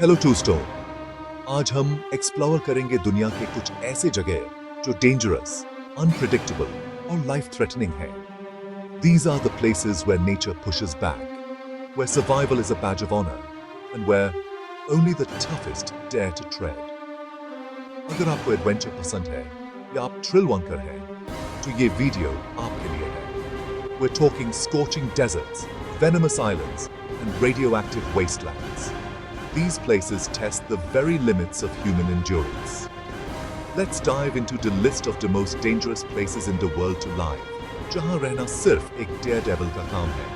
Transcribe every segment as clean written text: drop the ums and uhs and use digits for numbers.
Hello to stone. आज हम explore करेंगे दुनिया के कुछ ऐसे जगह जो डेंजरस, अनप्रिडिक्टेबल और लाइफ थ्रेटनिंग है। These are the places where nature pushes back, where survival is a badge of honor, and where only the toughest dare to tread. अगर आपको एडवेंचर पसंद है या आप थ्रिल वंकर हैं, तो ये वीडियो आपके लिए है। We're talking scorching deserts, venomous islands, and radioactive wastelands. These places test the very limits of human endurance. Let's dive into the list of the most dangerous places in the world to live, जहां रहना सिर्फ एक daredevil का काम है।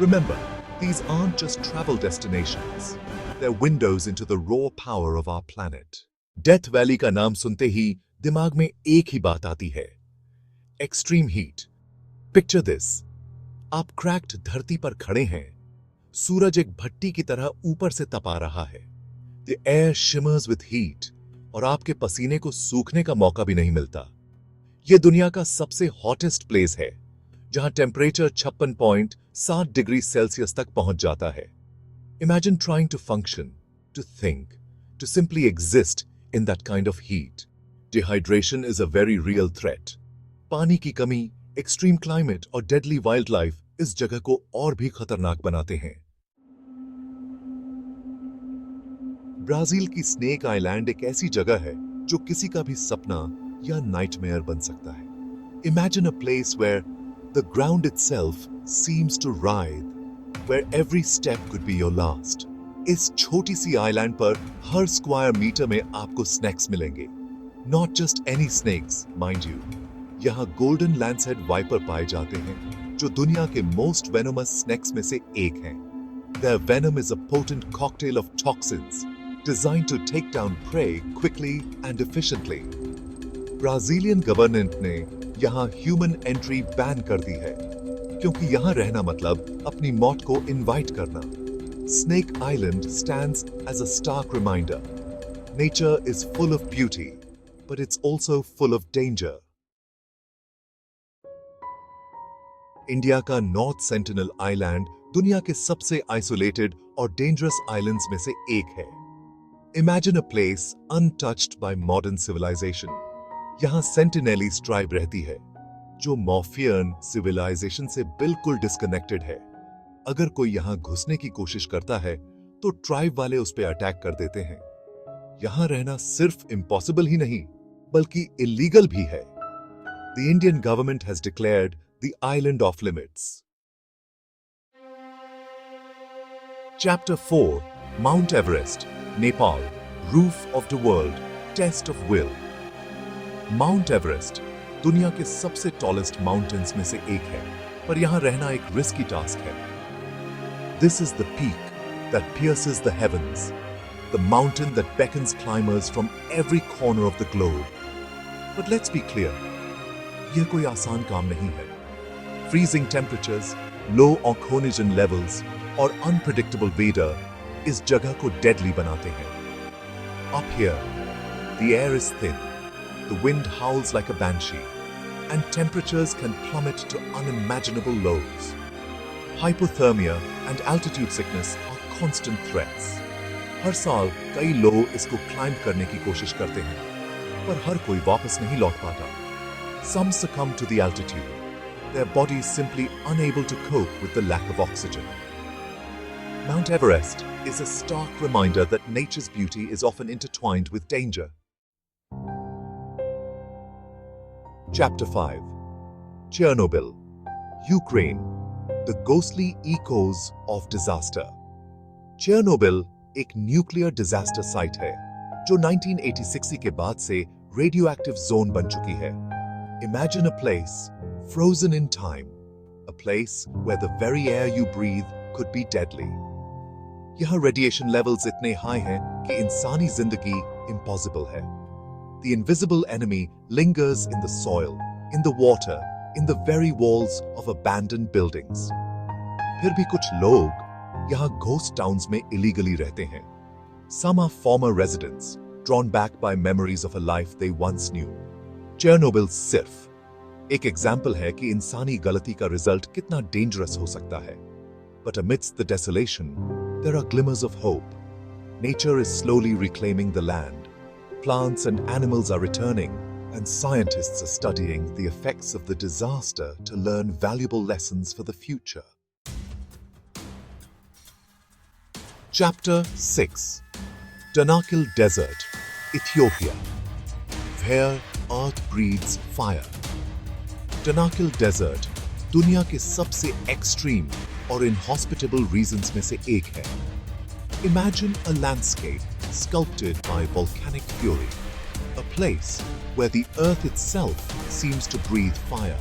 Remember, these aren't just travel destinations. They're windows into the raw power of our planet. Death Valley का नाम सुनते ही दिमाग में एक ही बात आती है, extreme heat. Picture this. आप क्रैक्ड धरती पर खड़े हैं, सूरज एक भट्टी की तरह ऊपर से तपा रहा है। The air shimmers with heat और आपके पसीने को सूखने का मौका भी नहीं मिलता। यह दुनिया का सबसे हॉटेस्ट प्लेस है, जहां टेम्परेचर 56.7 डिग्री सेल्सियस तक पहुंच जाता है। Imagine trying to function, to think, to simply exist in that kind of heat. Dehydration is a very real threat. पानी की कमी, एक्सट्रीम क्लाइमेट और डेडली वाइल्ड लाइफ इस जगह को और भी खतरनाक बनाते हैं। ब्राजील की स्नेक आइलैंड एक ऐसी जगह है जो किसी का भी सपना या नाइटमेयर बन सकता है। Imagine a place where the ground itself seems to writhe, where every step could be your last. इस छोटी सी आइलैंड पर हर स्क्वायर मीटर में आपको स्नैक्स मिलेंगे। Not just any snakes, mind you. यहाँ गोल्डन लैंडसेड वाइपर पाए जाते हैं, जो दुनिया के मोस्ट वेनोमस स्नेक्स में से एक हैं। Their venom is a potent cocktail of toxins designed to take down prey quickly and efficiently. Brazilian government ने यहाँ ह्यूमन एंट्री बैन कर दी है, क्योंकि यहाँ रहना मतलब अपनी मौत को इनवाइट करना। Snake Island stands as a stark reminder. Nature is full of beauty, but it's also full of danger. India का नॉर्थ सेंटिनल आइलैंड दुनिया के सबसे आइसोलेटेड और डेंजरस आइलैंड्स में से एक है। Imagine a place untouched by modern civilization. यहाँ सेंटिनेलीज ट्राइब रहती है, जो मॉर्फियन सिविलाइजेशन से बिल्कुल डिस्कनेक्टेड है। अगर कोई यहाँ घुसने की कोशिश करता है, तो ट्राइब वाले उस पर अटैक कर देते हैं। यहाँ रहना सिर्फ इम्पॉसिबल ही नहीं, बल्कि इलीगल भी है। The Indian government has declared the island off limits. Chapter 4: Mount Everest, Nepal, Roof of the World, Test of Will. Mount Everest दुनिया के सबसे टॉलेस्ट माउंटेन्स में से एक है, पर यहाँ रहना एक रिस्की टास्क है। This is the peak that pierces the heavens, the mountain that beckons climbers from every corner of the globe. But let's be clear, यह कोई आसान काम नहीं है। Freezing temperatures, low oxygen levels और unpredictable weather इस जगह को deadly बनाते हैं। Up here, the air is thin, the wind howls like a banshee, and temperatures can plummet to unimaginable lows. Hypothermia and altitude sickness are constant threats. हर साल कई लोग इसको क्लाइंब करने की कोशिश करते हैं, पर हर कोई वापस नहीं लौट पाता। Some succumb to the altitude, their bodies simply unable to cope with the lack of oxygen. Mount Everest is a stark reminder that nature's beauty is often intertwined with danger. Chapter 5: Chernobyl, Ukraine, the ghostly echoes of disaster. Chernobyl एक nuclear disaster site है, जो 1986 के बाद से radioactive zone बन चुकी है। Imagine a place frozen in time, a place where the very air you breathe could be deadly. यहाँ रेडिएशन लेवल्स इतने हाई हैं कि इंसानी जिंदगी impossible है। The invisible enemy lingers in the soil, in the water, in the very walls of abandoned buildings. फिर भी कुछ लोग यहाँ ghost towns में illegally रहते हैं। Some are former residents, drawn back by memories of a life they once knew. Chernobyl सिर्फ एक एग्जाम्पल है कि इंसानी गलती का रिजल्ट कितना डेंजरस हो सकता है। But amidst the desolation, there are glimmers of hope. Nature is slowly reclaiming the land. Plants and animals are returning, and scientists are studying the effects of the disaster to learn valuable lessons for the future. Chapter 6. Danakil Desert, Ethiopia. Where earth breathes fire. Danakil Desert दुनिया के सबसे extreme और inhospitable regions में से एक है. Imagine a landscape sculpted by volcanic fury, a place where the earth itself seems to breathe fire.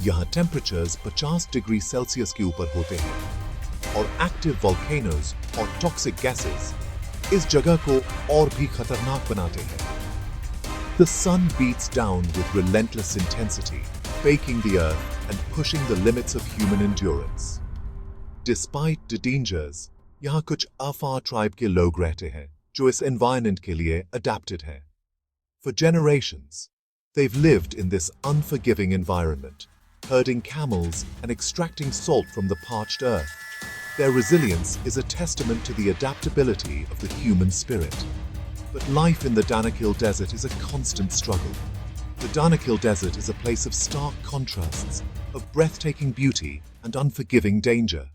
यहाँ temperatures 50 degree Celsius के ऊपर होते हैं और active volcanoes और toxic gases इस जगह को और भी खतरनाक बनाते हैं. The sun beats down with relentless intensity, baking the earth and pushing the limits of human endurance. Despite the dangers, यहाँ कुछ Afar tribe के लोग रहते हैं जो इस environment के लिए adapted हैं. For generations, they've lived in this unforgiving environment, herding camels and extracting salt from the parched earth. Their resilience is a testament to the adaptability of the human spirit. But life in the Danakil Desert is a constant struggle. The Danakil Desert is a place of stark contrasts, of breathtaking beauty and unforgiving danger.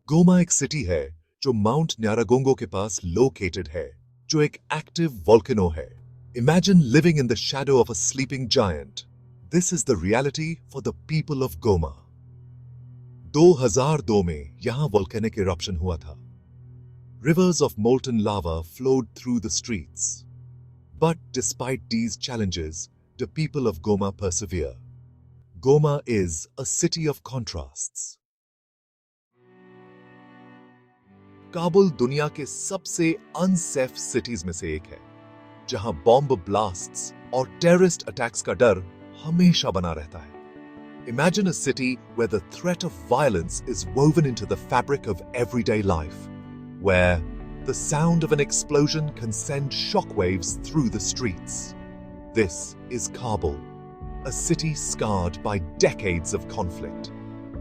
Goma एक city है जो Mount Nyaragongo के पास located है, जो एक active volcano है. Imagine living in the shadow of a sleeping giant. This is the reality for the people of Goma. 2002 में यहाँ volcanic eruption हुआ था. Rivers of molten lava flowed through the streets. But despite these challenges, the people of Goma persevere. Goma is a city of contrasts. Kabul दुनिया के सबसे unsafe cities में से एक है, जहां बॉम्ब ब्लास्ट्स और टेररिस्ट अटैक्स का डर हमेशा बना रहता है. Imagine a city where the threat of violence is woven into the fabric of everyday life, where the sound of an explosion can send shockwaves through the streets. This is Kabul, a city scarred by decades of conflict,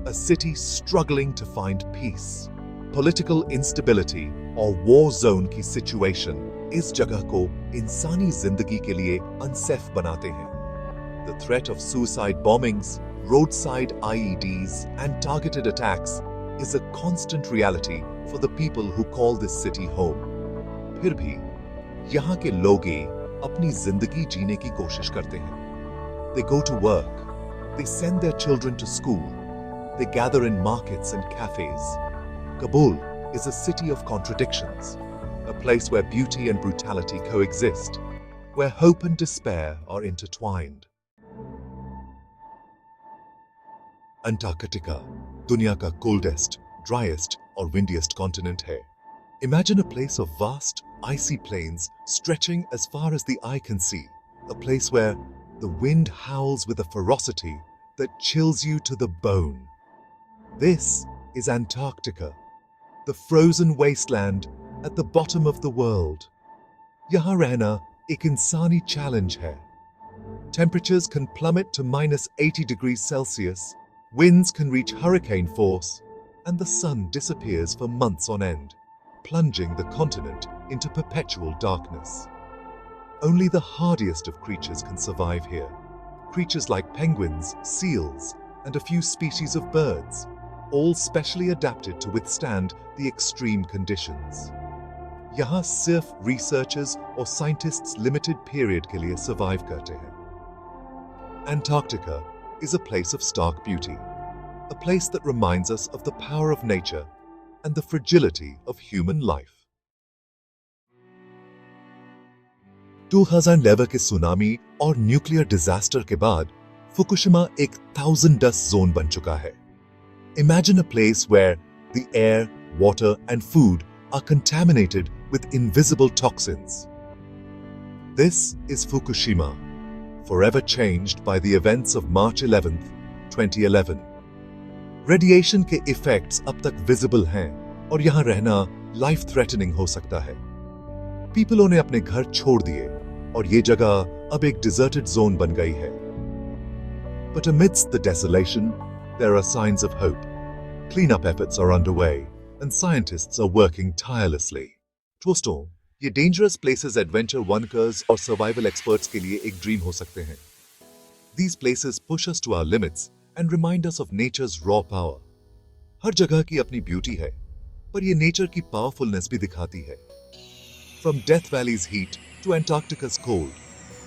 a city struggling to find peace. Political instability or war zone की situation इस जगह को इंसानी जिंदगी के लिए unsafe बनाते हैं. The threat of suicide bombings, roadside IEDs and targeted attacks is a constant reality for the people who call this city home. फिर भी यहाँ के लोग अपनी जिंदगी जीने की कोशिश करते हैं. They go to work, they send their children to school, they gather in markets and cafes. Kabul is a city of contradictions, a place where beauty and brutality coexist, where hope and despair are intertwined. Antarctica, दुनिया का coldest, driest और windiest continent है. Imagine a place of vast, icy plains stretching as far as the eye can see, a place where the wind howls with a ferocity that chills you to the bone. This is Antarctica, the frozen wasteland at the bottom of the world. यहाँ रहना एक इंसानी challenge है. Temperatures can plummet to -80 degrees Celsius, winds can reach hurricane force, and the sun disappears for months on end, plunging the continent into perpetual darkness. Only the hardiest of creatures can survive here. Creatures like penguins, seals, and a few species of birds, all specially adapted to withstand the extreme conditions. यहाँ सिर्फ researchers और scientists limited period के लिए survive करते हैं. Antarctica is a place of stark beauty, a place that reminds us of the power of nature and the fragility of human life. 2011 के tsunami और nuclear disaster के बाद Fukushima एक 1000 dust zone बन चुका है. Imagine a place where the air, water and food are contaminated with invisible toxins. This is Fukushima, forever changed by the events of March 11th, 2011. Radiation के effects अब तक visible हैं और यहाँ रहना life threatening हो सकता है. People ने अपने घर छोड़ दिए और ये जगह अब एक deserted zone बन गई है. But amidst the desolation, there are signs of hope. Cleanup efforts are underway, and scientists are working tirelessly, दोस्तों, ये डेंजरस प्लेसेस एडवेंचर वनकर्स और सर्वाइवल एक्सपर्ट्स के लिए एक ड्रीम हो सकते हैं। These places push us to our limits and remind us of nature's raw power. हर जगह की अपनी ब्यूटी है, पर ये नेचर की पावरफुलनेस भी दिखाती है। From Death Valley's heat to Antarctica's cold,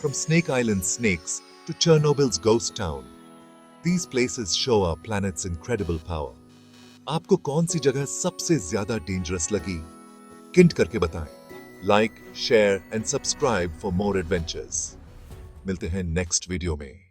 from Snake Island's snakes to Chernobyl's ghost town, these places show our planet's incredible power. आपको कौन सी जगह सबसे ज्यादा डेंजरस लगी? कमेंट करके बताएं। Like, share and subscribe for more adventures. मिलते हैं नेक्स्ट वीडियो में।